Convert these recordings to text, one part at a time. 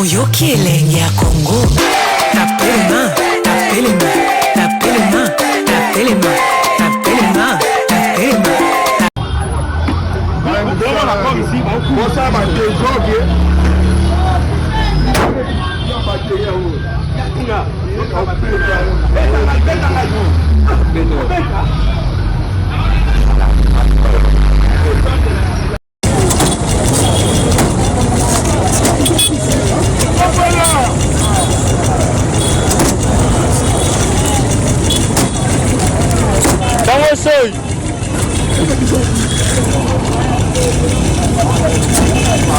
Oyoki elenge ya Congo. Tapelema, tapelema, tapelema, tapelema, tapelema, tapelema.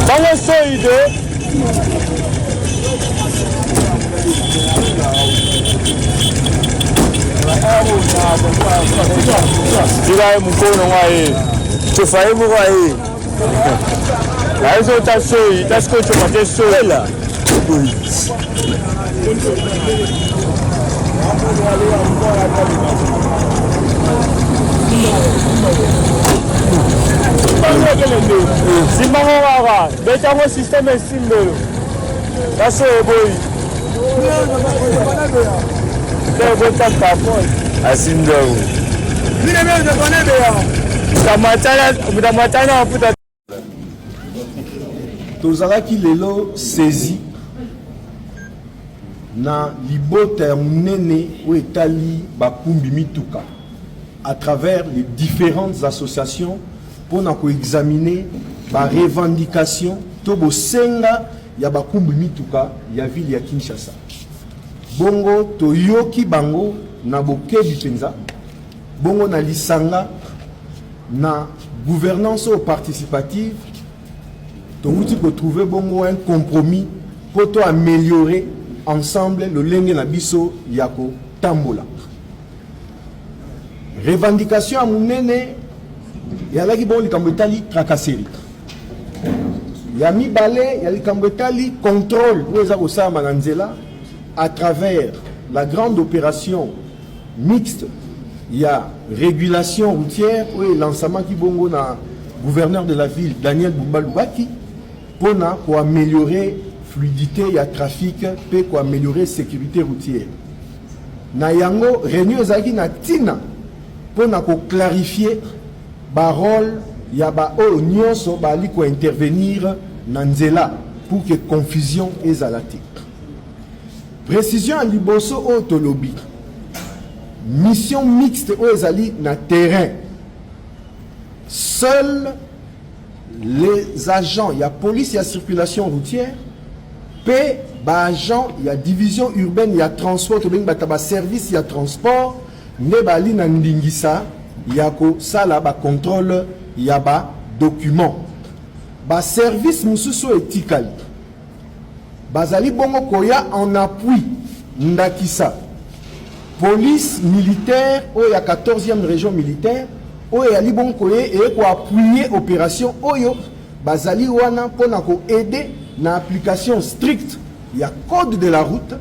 Vamos sair de Tira mkono wae. Tufahimu wae. Hizo tasoi, tasko chopate sola. Simbawa, beta mo system simbolo. Taso boy. Dego takapo. Asindo. Mire mimi ndo konebe ya. Tamatana puta. Tozalaki lelo saisi na libota ya munene o etali bakumbi mituka à travers les différentes associations pour examiner ba revendication to bosenga ya bakumbi mituka ya ville ya Kinshasa. Bongo toyoki bango na bokebi penza, bongo na lisanga na gouvernance participative. Tongouti pour trouver bongo un compromis pour améliorer ensemble le lenge na biso yako tambola. Revendication à munene yalaki bon likambo etali tracasserie. Yami balé yali likambo etali contrôle oueza kosama na nzela à travers la grande opération mixte. Il y a régulation routière ou lancement qui bongo na gouverneur de la ville Daniel Bumbalubaki pour améliorer fluidité il y a trafic et pour améliorer sécurité routière. Na yango réunion ezaki na tina pour clarifier ba rôle ya ba o nyonso ba li ko intervenir na nzela pour que confusion ezalati. Précision à liboso o tolobi. Mission mixte o ezali na terrain. Seuls les agents, il y a police, il y a circulation routière, P, bah agent, il y a division urbaine, il y a transport, il y a service, il y a transport, ne bali na ndingisa, il y a ko sala ba contrôle, il y a ba document. Ba service mususu etikali. Bazali bongo koya en appui ndakisa. Police militaire, il y a 14e région militaire, oyo ali bon koye et ko appuyer opération oyo bazali wana pona ko aider na application stricte il y a code de la route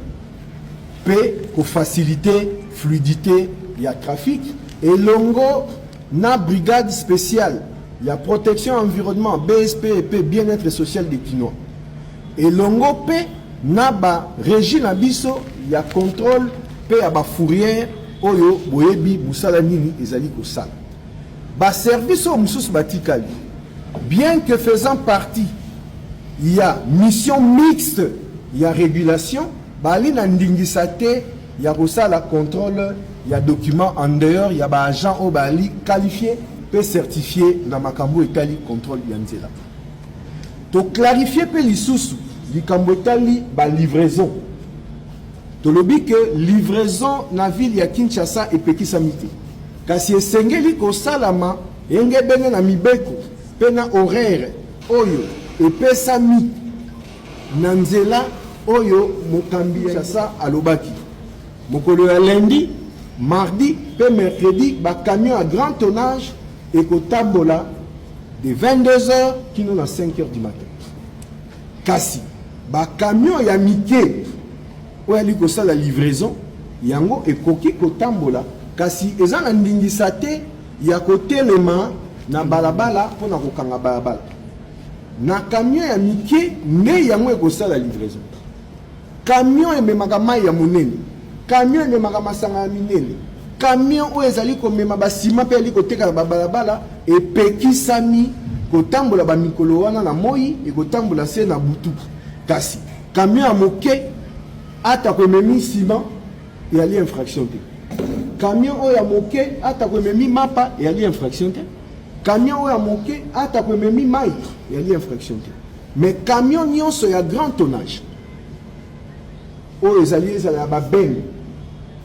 pe ko faciliter fluidité il y a trafic et longo na brigade spéciale il y a protection environnement BSP et P bien-être social des Kinois et longo pe na ba régie na biso il y a contrôle pe ya ba fourrière oyo boyebi musala nini ezali ko sala. Ba service au Moussous Batikali, bien que faisant partie, il y a mission mixte, il y a régulation, bali na ndingisate, il y a ça la contrôle, il y a document en dehors, il y a ba agent au bali qualifié, peut certifier na makambo etali contrôle yanzela. To clarifier pe lisusu, likambo etali ba livraison. To lobi que livraison na ville ya Kinshasa et Pekisamite. Kasi esengeli ko salama enge bene na mibeko pena horaire oyo epesami na nzela oyo mokambi Kinshasa alobaki mokolo ya lundi mardi et mercredi, un camion à grand tonnage et qu'au tambola de 22h qui nous à 5h du matin. Kasi, un camion y a miqué, où il y a la livraison, yango et koki qu'au tambola, kasi, et ça n'a ndingisate, y a côté les mains, na balabala, pour na kokanga balabala. Na camion y a miqué, mais yango et kosa la livraison. Camion et memagama ya monene. Camion et memagama sanga minene. Camion où ezali ko mema basima pe ali ko teka ba balabala et pekisami ko tambola ba mikolo wana na moi et ko tambola se na butu. Kasi camion a moké ata ko memi ciment et ali infraction te. Camion où a moké ata ko memi mapa et ali infraction te. Camion où a moké ata ko memi mai et ali infraction te. Mais camion nyonso ya grand tonnage. Les alliés à la ben,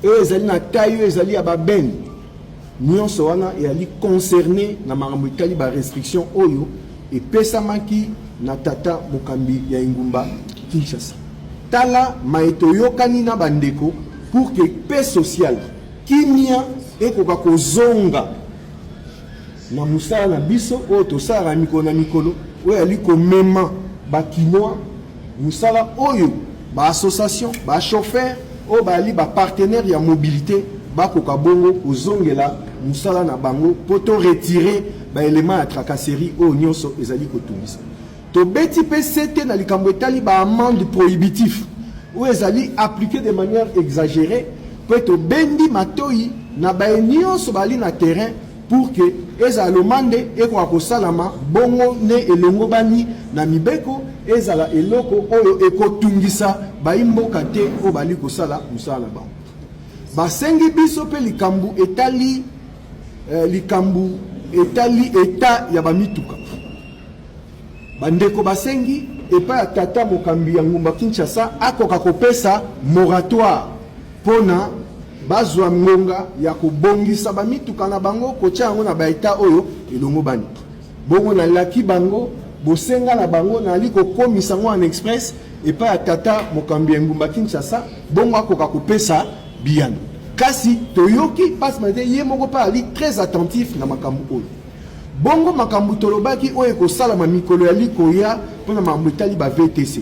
les alliés à taille, les alliés à la ben, nous sommes concernés dans la restriction oyo et pesamaki na tata mokambi ya ingumba Kinshasa. Tala maetoyo kanina bandeko pour que paix sociale kimia et ko zonga na musala na biso o to sara mikolo na mikolo o ali ko mema bakinoa musala oyo. Ba association, ba chauffeur, ou ba li ba partenaire ya mobilité, ba koka bongo ozongela musala na bango poto retirer ba élément à tracasserie au nyonso ezali ko tunisa. To beti PCT na likambo etali ba amende prohibitif ou ezali appliqué de manière exagérée pour to bendi matoi na ba nyonso bali na terrain pour que ezalo mande e ko akosalama bongo ne elongo bani na mibeko ezala eloko oyo ekotungisa baimboka te o bali kosala musala ba basengi biso pe likambu etali eta ya bamituka bandeko basengi epa ya tata mokambi ya ngumba Kinshasa akoka kopesa moratoire pona bazwa ngonga ya kobongisa bamituka na bango kotia yango na baeta oyo elongo bani bongo na laki bango bosenga na bango na liko komisa ngo en express epa ya tata mokambi ya ngumba Kinshasa bongo akoka kopesa biyano kasi toyoki passe mate ye moko pa ali très attentif na makambu oyo bongo makambu tolobaki oyo ekosala mikolo ya likoya mpona makambo etali ba VTC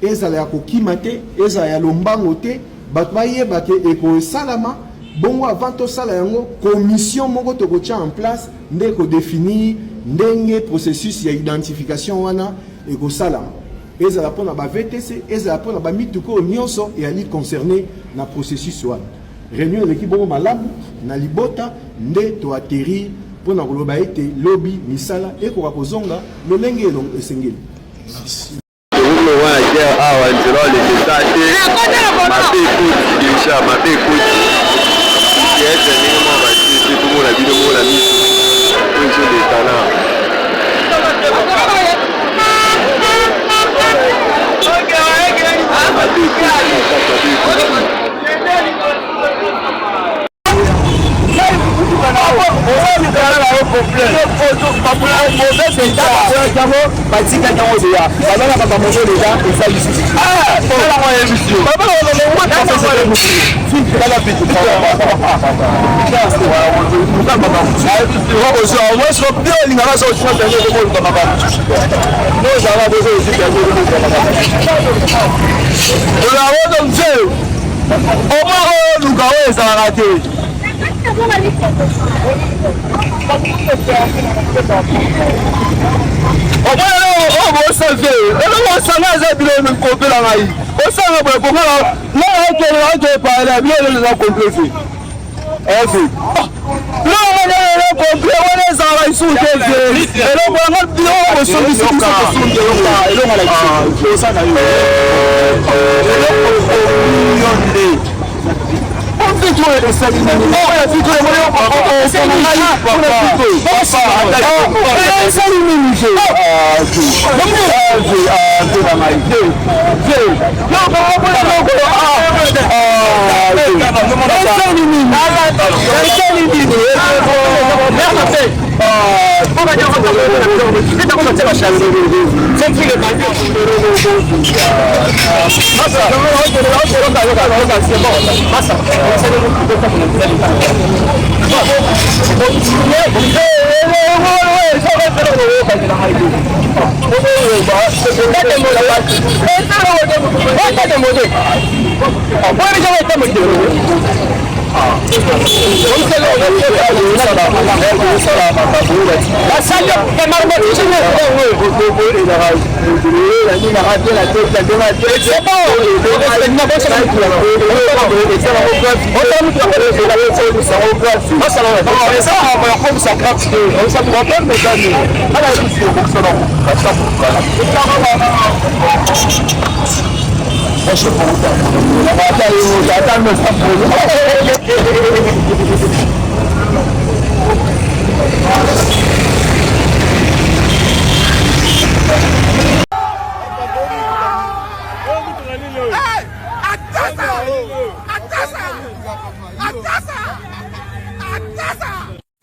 ezala ya kokima te ezala ya lombango te bato bayeba ke ekosalama bongo avant tosala yango commission moko tokotia en place nde kodéfinir ndenge processus ya identification wana ekosalama ezala mpona ba VTC ezala mpona bamituka oyo nyonso eyali concerné na processus wana réunion eleki bongo malamu na libota nde toatterrir mpona koloba ete lobi misala ekoka kozonga lolenge elongo esengeli. Awa nzela lekesa te mabe ekoti deja mabe ekoti ete ndenge mwa batete tomona bino mona miso oyo ezolekana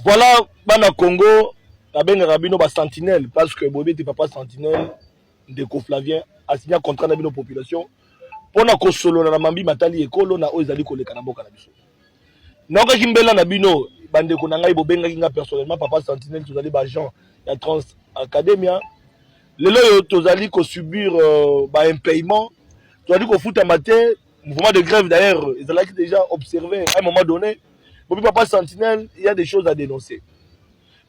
Voilà, bana Congo, abenga rabino ba sentinelle parce que Bobé était papa sentinelle de Flavien a signé un contrat na bino population pour na ko solo na mambi matali ekolo na ozali ko leka na boka na biso. Noko kimbela na bino bande ko na ngai bobenga kinga personnellement papa sentinelle tozali ba agent ya Trans Academia. Lelo yo tozali ko subir ba impayement, tozali ko futa matin, mouvement de grève d'ailleurs, ils allaient déjà observer à un moment donné. Bobby papa sentinelle, il y a des choses à dénoncer.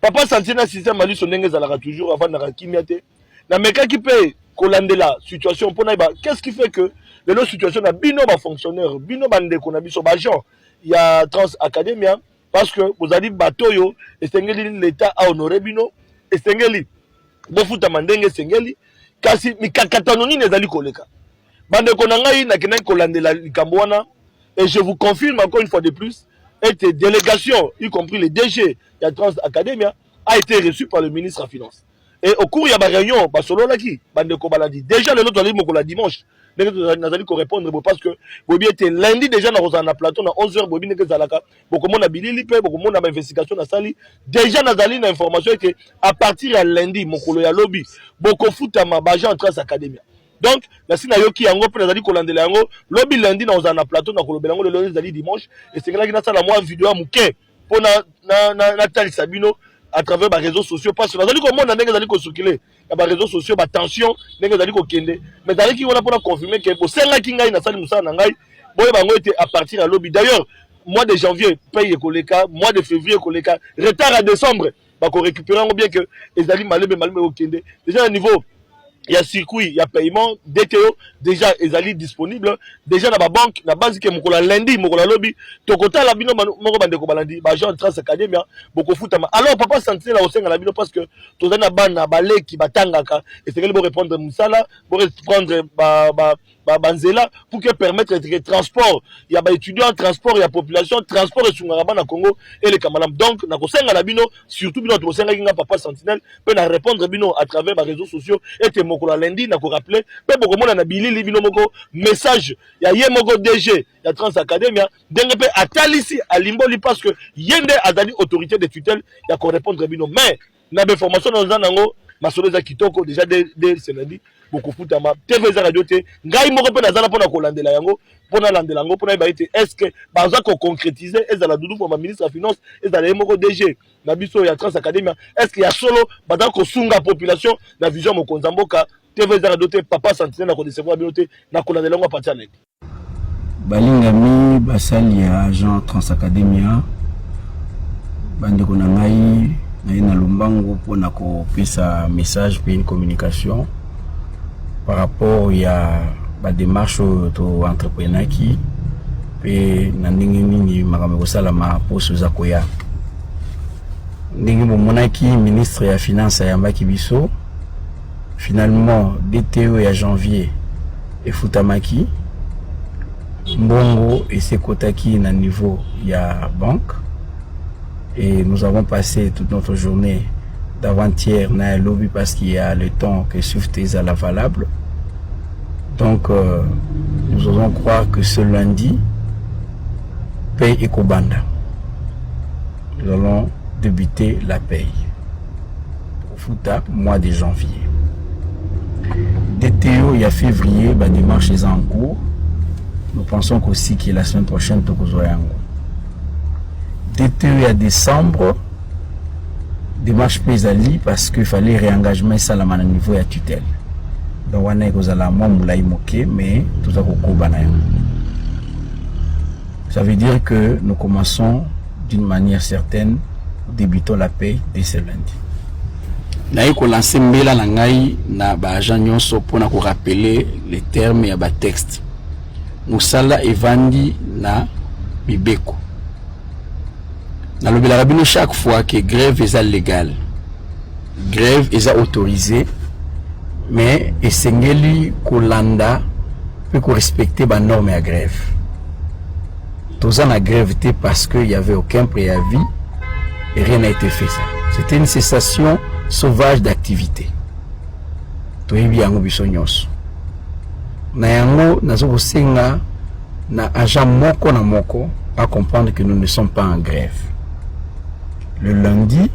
Papa sentinelle système a lu son dengue zalara toujours avant de kimiate. Na meka qui peut colonder la situation pour naïba. Qu'est-ce qui fait que les situation na bino ba fonctionnaire, bino bande qu'on a biso ba agent. Il y a Trans Academia parce que vous avez dit bateau yo et sengeli l'état a honoré bino et sengeli bofuta mandenge sengeli kasi mikakatanoni nezali koleka. Bande qu'on a ngai na kena colande la likambwana et je vous confirme encore une fois de plus et tes délégations, y compris les DG de Trans Academia, a été reçu par le ministre de la Finance. Et au cours, il y a une réunion, déjà le nôtre allait dimanche, nous allons répondre parce que Bobi était lundi déjà dans un plateau, à 11h, Bobi n'est que Zalaka, beaucoup de monde a bilili, beaucoup de monde a investigation dans Sali. Déjà, nous avons une information que à partir de lundi, mon collègue a lobby, beaucoup de foot à ma bagage en Trans Academia. Donc, la Sinayoki yango pour les Kolandela yango, lobby lundi dans un plateau dans Kolobelango le lundi dimanche et c'est là qu'il y a la moi vidéo à mouké pour na tali Sabino à travers les réseaux sociaux parce que dans le monde on a des circuler les réseaux sociaux ba tension ndenge zali ko kende mais dans qui on a pour confirmer que pour celle qui ngai na sali musa na ngai boye bango était à partir à lobby d'ailleurs mois de janvier paye koleka mois de février koleka retard à décembre ba ko récupérer bien que les ali malebe au kende déjà au niveau il y a circuit, il y a paiement, DTO, déjà, ils sont disponibles. Déjà, dans la banque, dans la base, qui est lundi, mon lobby, tout côté, la bino, mon bande de balandi, agent Trans Academia, beaucoup foot. Alors, papa, sentir la hausse à la bino parce que tout le monde a balé qui batanga, et c'est qu'il faut répondre Moussala, pour répondre Banzela, pour que permettre le transport. Il y a des étudiants, transport, il y a population, transport et Sungaraba na Congo et les Kamalam. Donc, na kosenga la bino, surtout bino, to kosenga kinga papa sentinelle, peut na répondre bino à travers les réseaux sociaux et te moko la lundi, na ko rappeler, peut beaucoup monde na bilili bino moko message, il y a moko DG, il y a Trans Academia, dengue peut atalisi à Limboli parce que yende azali autorité de tutelle, il y a ko répondre bino. Mais, na be formation dans zanango, masoleza kitoko déjà dès ce lundi. Beaucoup foot ama TV za radio te ngai moko pe nazala pona ko landela yango pona landela yango pona ba ite est-ce que baza ko concrétiser est la doudou pour ma ministre de la finance est la moko DG na biso ya Trans Academia est-ce qu'il y a solo baza ko sunga population na vision mo konzamboka TV za radio te papa sentinelle na ko décevoir biote na ko landela yango partir net balingami basali ya agent Trans Academia bande ko na ngai na lombango pona ko pesa message pe une communication par rapport à la démarche de l'entrepreneur qui peut n'andingi makameko salama poso za koya ndingi monaki ministre ya finance ya mbaki biso finalement DTO ya janvier et futamaki mbongo et sekotaki na niveau ya banque et nous avons passé toute notre journée d'avant-hier na lobby parce qu'il y a le temps que Swift est à la valable. Donc nous allons croire que ce lundi paye Ekobanda. Nous allons débuter la paye. futa mois de janvier. DTO il y a février, bah démarche est en cours. Nous pensons qu'aussi que la semaine prochaine tout yango. DTO il y a décembre, démarche pesali parce qu'il fallait réengagement ça à niveau de tutelle. Donc on a kozala moi moulay moké mais tout à coup ça veut dire que nous commençons d'une manière certaine, débutons la paix dès ce lundi. Naïe ko lancer mbela na ngai na ba agent nyonso pona ko rappeler les termes ya ba texte. Musala evandi na mibeko. Na lobela rabino chaque fois que grève est légale. Grève est autorisée mais esengeli ko landa peut ko respecter ba norme ya grève. Tous en a grève parce qu'il n'y avait aucun préavis et rien n'a été fait ça. C'était une cessation sauvage d'activité. Tout est bien au bisognos. Nayango nazo senga na agent moko na moko à comprendre que nous ne sommes pas en grève. Le lundi,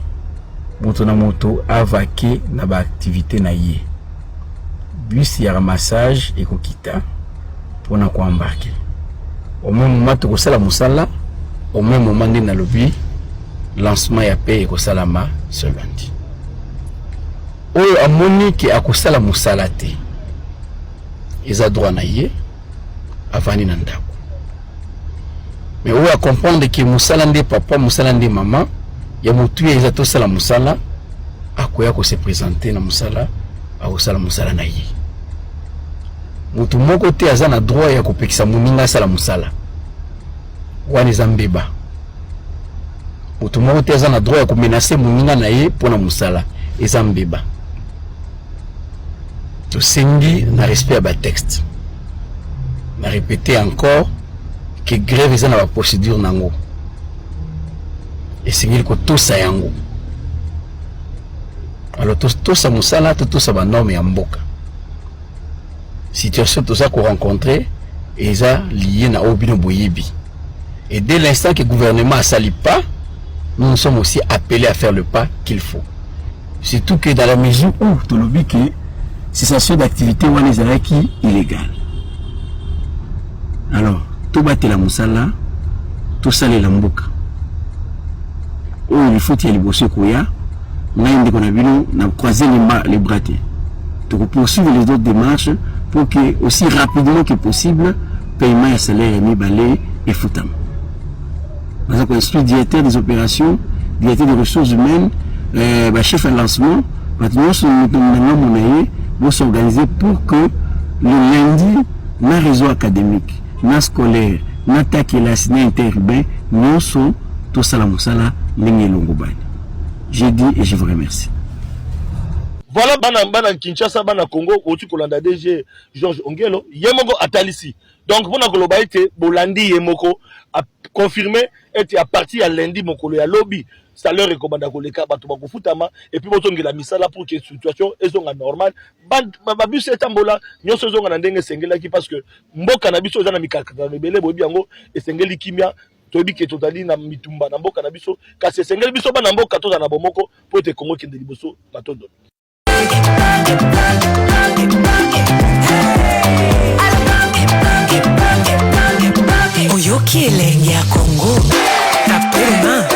moto na moto a vaqué na ba activité na yé. Bus ya ramassage et kokita pour na ko embarquer. Au même moment que ça la musala, au même moment de nalobi lancement ya paix et salama ce lundi. Oyo amoni ki akosala musala te. Eza droit na ye avani na ndako. Mais oyo a comprendre que musala nde papa, musala nde maman, ya mutu ya eza to sala musala akoya ko se présenter na musala, akosala musala na ye. Mutu moko te aza na droit ya kopekisa muninga sala musala. Wani zambeba. Mutu moko te aza na droit ya komenacer muninga na ye pona musala. Ezambeba. To sengi na respect à ba texte. Na répéter encore que grève eza na ba procédure nango. Et sengi ko tosa yango. Alors tosa musala, tosa ba norme ya mboka. Situation tout ça qu'on rencontrait et ça lié na obino boyebi. Et dès l'instant que le gouvernement ne s'allie pas, nous sommes aussi appelés à faire le pas qu'il faut. Surtout que dans la mesure où tout le but que cessation d'activité ou les qui illégale. Alors, tout battre la moussala, tout ça les lamboka. Oh, il faut qu'il y ait les bosseux koya, on a une déconabino, on a croisé les bras. Donc poursuivre les autres démarches pour que aussi rapidement que possible paiement et salaire est mis balai et foutam. Parce que je suis directeur des opérations, directeur des ressources humaines, chef de lancement, maintenant nous s'organiser pour que le lundi, dans le réseau académique, dans le scolaire, dans le taquelas, dans l'interurbain, nous sommes tous à la moussala, j'ai dit et je vous remercie. Voilà, bana Kinshasa, bana Congo, au-dessus Kolanda DG, Georges Ongelo, Yemoko Atalisi. Donc, pour la été, Bolandi Yemoko a confirmé, et à partir à lundi, Mokolo ya lobby, ça leur recommande à Koleka, Batobako Futama, et puis Botongi la misala pour que la situation est normale. Babu Setambola, nous sommes en train de s'engager parce que Mboka Nabiso, j'en ai mis 4 ans, et Sengeli Kimia, tobi ke totali na mitumba na mboka na biso kasi Sengeli biso ba na mboka to na bomoko po te Congo kende liboso batondo. Oyoki elenge ya Congo, tapema.